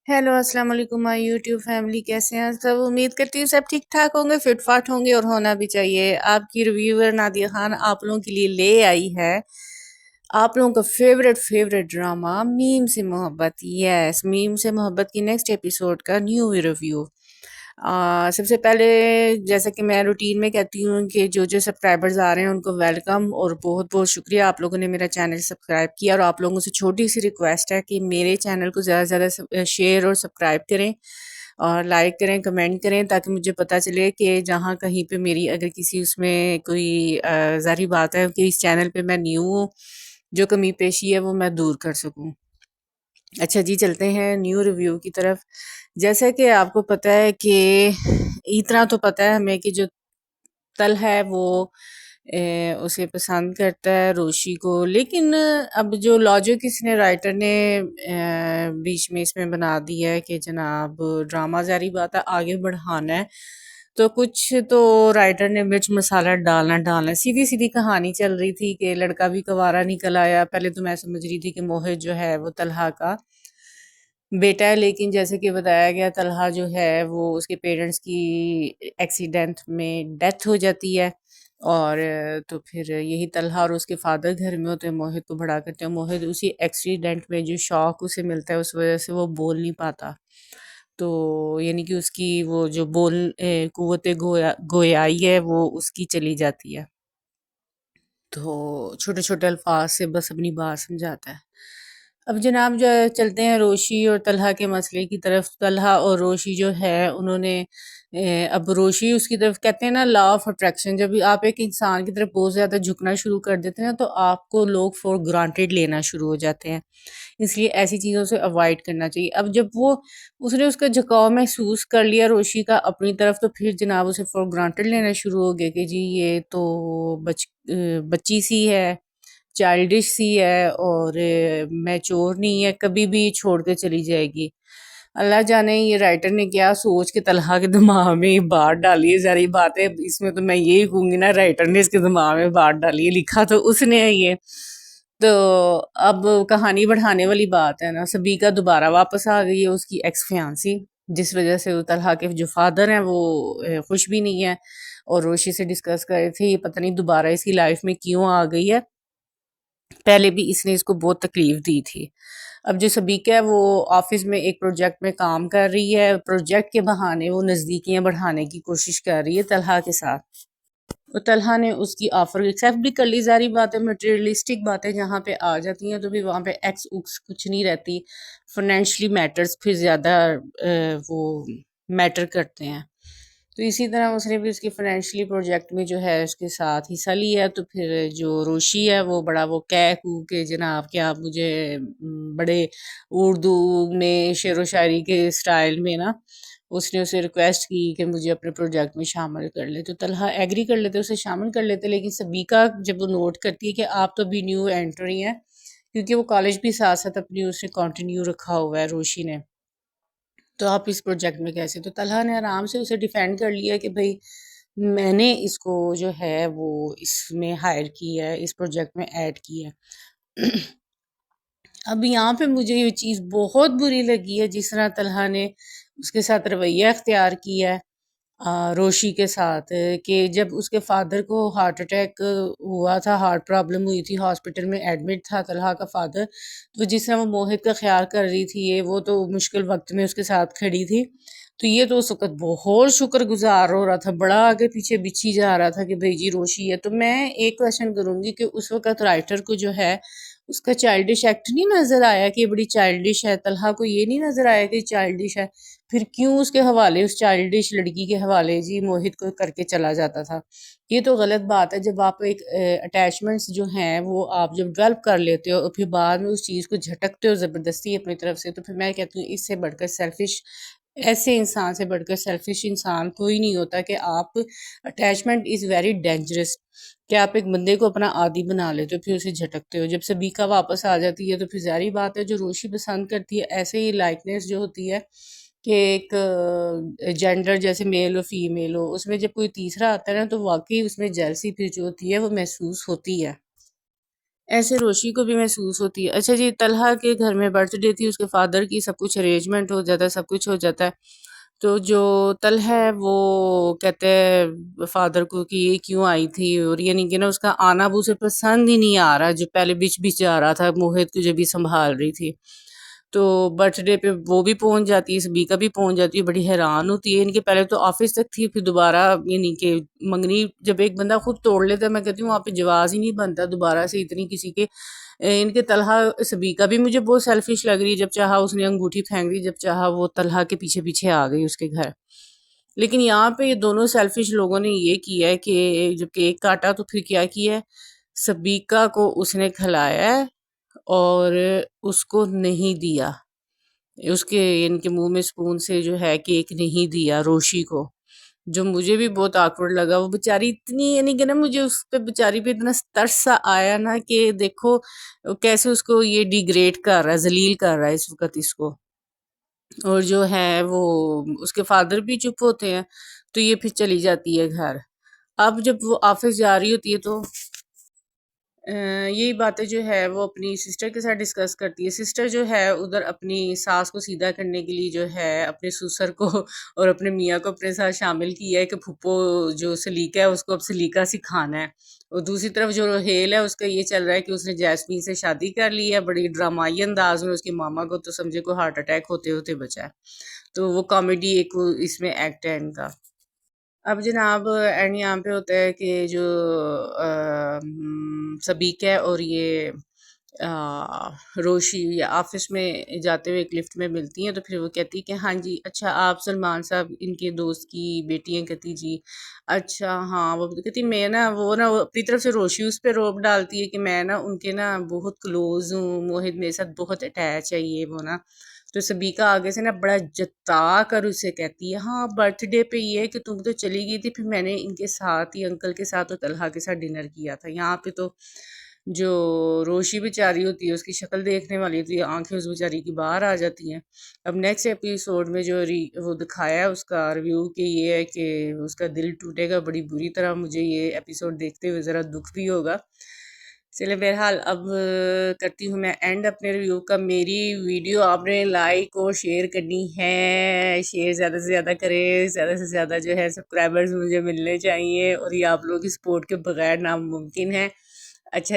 Hello अस्सलाम वालेकुम my YouTube family, कैसे हैं सब। उम्मीद करती हूँ सब ठीक ठाक होंगे, फिट फाट होंगे और होना भी चाहिए। आपकी रिव्यूअर नादिया खान आप लोगों के लिए ले आई है आप लोगों का फेवरेट ड्रामा मीम से मोहब्बत। यस, मीम से मोहब्बत की नेक्स्ट एपिसोड का न्यू रिव्यू। सबसे पहले, जैसा कि मैं रूटीन में कहती हूँ कि जो जो सब्सक्राइबर्स आ रहे हैं उनको वेलकम और बहुत बहुत शुक्रिया, आप लोगों ने मेरा चैनल सब्सक्राइब किया। और आप लोगों से छोटी सी रिक्वेस्ट है कि मेरे चैनल को ज़्यादा से ज़्यादा शेयर और सब्सक्राइब करें और लाइक करें, कमेंट करें, ताकि मुझे पता चले कि जहाँ कहीं पे मेरी अगर किसी उसमें कोई ज़ाहिर बात है कि इस चैनल पे मैं न्यू हूँ, जो कमी पेशी है वो मैं दूर कर सकूँ। अच्छा जी, चलते हैं न्यू रिव्यू की तरफ। जैसा कि आपको पता है कि इतना तो पता है हमें कि जो तल है वो उसे पसंद करता है रोशी को, लेकिन अब जो लॉजिक इसने राइटर ने बीच में इसमें बना दिया है कि जनाब ड्रामा जारी बात है आगे बढ़ाना है, तो कुछ तो राइटर ने मिर्च मसाला डालना है। सीधी सीधी कहानी चल रही थी कि लड़का भी कवारा निकल आया। पहले तो मैं समझ रही थी कि मोहित जो है वो तलहा का बेटा है, लेकिन जैसे कि बताया गया तलहा जो है वो उसके पेरेंट्स की एक्सीडेंट में डेथ हो जाती है। और तो फिर यही तलहा और उसके फादर घर में होते हैं, मोहित को बड़ा करते हैं। मोहित उसी एक्सीडेंट में जो शॉक उसे मिलता है उस वजह से वो बोल नहीं पाता, तो यानी कि उसकी वो जो कुव्वत गोयाई है वो उसकी चली जाती है। तो छोटे छोटे अल्फाज से बस अपनी बात समझाता है। अब जनाब जो चलते हैं रोशी और तलहा के मसले की तरफ। तलहा और रोशी जो है उन्होंने अब रोशी उसकी तरफ, कहते हैं ना लॉ ऑफ अट्रैक्शन, जब भी आप एक इंसान की तरफ बहुत ज़्यादा झुकना शुरू कर देते हैं ना तो आपको लोग फॉर ग्रांटेड लेना शुरू हो जाते हैं। इसलिए ऐसी चीज़ों से अवॉइड करना चाहिए। अब जब वो उसने उसका झुकाव महसूस कर लिया रोशी का अपनी तरफ, तो फिर जनाब उसे फॉर ग्रांटेड लेना शुरू हो गया कि जी ये तो बच्ची सी है, चाइल्डिश सी है और मैच्योर नहीं है, कभी भी छोड़ के चली जाएगी। अल्लाह जाने ये राइटर ने क्या सोच के तलहा के दिमाग में ये बात डाली है। ज़ाहिर बात है इसमें तो मैं यही कहूँगी ना, राइटर ने इसके दिमाग में बात डाली है, लिखा तो उसने है ये। तो अब कहानी बढ़ाने वाली बात है ना, सबीका दोबारा वापस आ गई है, उसकी एक्स फियांसी, जिस वजह से वो तलहा के जो फादर हैं वो खुश भी नहीं है और रोशी से डिस्कस कर रहे थे ये पता नहीं दोबारा इसकी लाइफ में क्यों आ गई है, पहले भी इसने इसको बहुत तकलीफ दी थी। अब जो सबीका है वो ऑफिस में एक प्रोजेक्ट में काम कर रही है, प्रोजेक्ट के बहाने वो नज़दीकियां बढ़ाने की कोशिश कर रही है तलहा के साथ। तो तलहा ने उसकी ऑफर एक्सेप्ट भी कर ली। सारी बातें मटेरियलिस्टिक बातें जहाँ पे आ जाती हैं तो फिर वहाँ पे एक्स उक्स कुछ नहीं रहती, फाइनेंशियली मैटर्स फिर ज़्यादा वो मैटर करते हैं। तो इसी तरह उसने भी उसके फाइनेंशियली प्रोजेक्ट में जो है उसके साथ हिस्सा लिया है। तो फिर जो रोशी है वो बड़ा वो कह कू के जनाब क्या आप मुझे बड़े उर्दू में शेर व शायरी के स्टाइल में ना उसने उसे रिक्वेस्ट की कि मुझे अपने प्रोजेक्ट में शामिल कर ले। तो तलहा एग्री कर लेते, उसे शामिल कर लेते, लेकिन सबीका जब वो नोट करती है कि आप तो अभी न्यू एंट्री हैं, क्योंकि वो कॉलेज भी साथ साथ अपनी उसने कंटिन्यू रखा हुआ है रोशी ने, तो आप इस प्रोजेक्ट में कैसे। तो तलहा ने आराम से उसे डिफेंड कर लिया कि भाई मैंने इसको जो है वो इसमें हायर किया है, इस प्रोजेक्ट में ऐड किया है। अब यहाँ पे मुझे ये चीज़ बहुत बुरी लगी है जिस तरह तलहा ने उसके साथ रवैया अख्तियार किया है रोशी के साथ, कि जब उसके फादर को हार्ट अटैक हुआ था, हार्ट प्रॉब्लम हुई थी, हॉस्पिटल में एडमिट था तलहा का फादर, तो जिस तरह वो मोहित का ख्याल कर रही थी, ये वो तो मुश्किल वक्त में उसके साथ खड़ी थी। तो ये तो उस वक्त बहुत शुक्रगुजार हो रहा था, बड़ा आगे पीछे बिछी जा रहा था कि भाई जी रोशी है। तो मैं एक क्वेश्चन करूंगी कि उस वक्त राइटर को जो है उसका चाइल्डिश एक्ट नहीं नजर आया कि ये बड़ी चाइल्डिश है, तलहा को ये नहीं नजर आया कि चाइल्डिश है, फिर क्यों उसके हवाले उस चाइल्डिश लड़की के हवाले जी मोहित को करके चला जाता था। ये तो गलत बात है। जब आप एक अटैचमेंट्स जो हैं वो आप जब डेवलप कर लेते हो और फिर बाद में उस चीज़ को झटकते हो ज़बरदस्ती अपनी तरफ से, तो फिर मैं कहती हूँ इससे बढ़कर सेल्फिश, ऐसे इंसान से बढ़कर सेल्फिश इंसान कोई नहीं होता कि आप अटैचमेंट इज़ वेरी डेंजरस, कि आप एक बंदे को अपना आदी बना लेते हो फिर उसे झटकते हो। जब सबीका वापस आ जाती है तो फिर जारी बात है जो रोशी पसंद करती है, ऐसे ही लाइकनेस जो होती है कि एक जेंडर जैसे मेल और फीमेल हो, उसमें जब कोई तीसरा आता है ना तो वाकई उसमें जेलसी फिर जो होती है वो महसूस होती है। ایسے روشی کو بھی محسوس ہوتی ہے. اچھا جی، طلحہ کے گھر میں برتھ ڈے تھی اس کے فادر کی، سب کچھ ارینجمنٹ ہو جاتا ہے، سب کچھ ہو جاتا ہے. تو جو طلحہ ہے وہ کہتے ہیں فادر کو کہ یہ کیوں آئی تھی، اور یعنی کہ نا اس کا آنا اب اسے پسند ہی نہیں آ رہا، جو پہلے بیچ بیچ جا رہا تھا موہت کو جب بھی سنبھال رہی تھی. تو برتھ ڈے پہ وہ بھی پہنچ جاتی ہے، سبیکا بھی پہنچ جاتی ہے، بڑی حیران ہوتی ہے. ان کے پہلے تو آفس تک تھی، پھر دوبارہ یعنی کہ منگنی جب ایک بندہ خود توڑ لیتا ہے، میں کہتی ہوں وہاں پہ جواز ہی نہیں بنتا دوبارہ سے اتنی کسی کے. ان کے طلحہ سبیکا بھی مجھے بہت سیلفش لگ رہی، جب چاہا اس نے انگوٹھی پھینک دی، جب چاہا وہ طلحہ کے پیچھے پیچھے آ گئی اس کے گھر. لیکن یہاں پہ یہ دونوں سیلفش لوگوں نے یہ کیا ہے کہ جب کیک کاٹا تو پھر کیا ہے، سبیکا کو اس نے کھلایا ہے اور اس کو نہیں دیا، اس کے ان کے منہ میں سپون سے جو ہے کیک نہیں دیا روشی کو، جو مجھے بھی بہت آکورڈ لگا. وہ بیچاری اتنی یعنی کہ نا مجھے اس پہ بیچاری پہ اتنا ترس سا آیا نا کہ دیکھو کیسے اس کو یہ ڈیگریڈ کر رہا ہے، ذلیل کر رہا ہے اس وقت اس کو. اور جو ہے وہ اس کے فادر بھی چپ ہوتے ہیں. تو یہ پھر چلی جاتی ہے گھر. اب جب وہ آفس جا رہی ہوتی ہے تو یہی باتیں جو ہے وہ اپنی سسٹر کے ساتھ ڈسکس کرتی ہے. سسٹر جو ہے ادھر اپنی ساس کو سیدھا کرنے کے لیے جو ہے اپنے سسر کو اور اپنے میاں کو اپنے ساتھ شامل کیا ہے کہ پھپھو جو سلیقہ ہے اس کو اب سلیقہ سکھانا ہے. اور دوسری طرف جو روہیل ہے اس کا یہ چل رہا ہے کہ اس نے جیسمین سے شادی کر لی ہے بڑی ڈرامائی انداز میں. اس کی ماما کو تو سمجھے کو ہارٹ اٹیک ہوتے ہوتے بچا ہے. تو وہ کامیڈی ایک اس میں ایکٹ ہے ان کا. اب جناب اینڈ یہاں پہ ہوتا ہے کہ جو سبیک ہے اور یہ روشی یا آفس میں جاتے ہوئے ایک لفٹ میں ملتی ہیں. تو پھر وہ کہتی کہ ہاں جی اچھا آپ سلمان صاحب ان کے دوست کی بیٹی ہیں. کہتی جی اچھا ہاں. وہ کہتی میں نا وہ اپنی طرف سے روشی اس پہ روب ڈالتی ہے کہ میں نا ان کے نا بہت کلوز ہوں، موہد میرے ساتھ بہت اٹیچ ہے یہ وہ نا. تو سبیکا آگے سے نا بڑا جتا کر اسے کہتی ہے ہاں برتھ ڈے پہ یہ ہے کہ تم تو چلی گئی تھی، پھر میں نے ان کے ساتھ ہی انکل کے ساتھ اور طلحہ کے ساتھ ڈنر کیا تھا. یہاں پہ تو جو روشی بیچاری ہوتی ہے اس کی شکل دیکھنے والی ہوتی ہے، آنکھیں اس بیچاری کی باہر آ جاتی ہیں. اب نیکسٹ ایپیسوڈ میں جو وہ دکھایا ہے اس کا ریویو کہ یہ ہے کہ اس کا دل ٹوٹے گا بڑی بری طرح. مجھے یہ ایپیسوڈ دیکھتے ہوئے ذرا دکھ بھی ہوگا. چلے بہرحال اب کرتی ہوں میں اینڈ اپنے ریویو کا. میری ویڈیو آپ نے لائک اور شیئر کرنی ہے، شیئر زیادہ سے زیادہ کریں، زیادہ سے زیادہ جو ہے سبسکرائبرز مجھے ملنے چاہیے، اور یہ آپ لوگوں کی سپورٹ کے بغیر ناممکن ہے. اچھا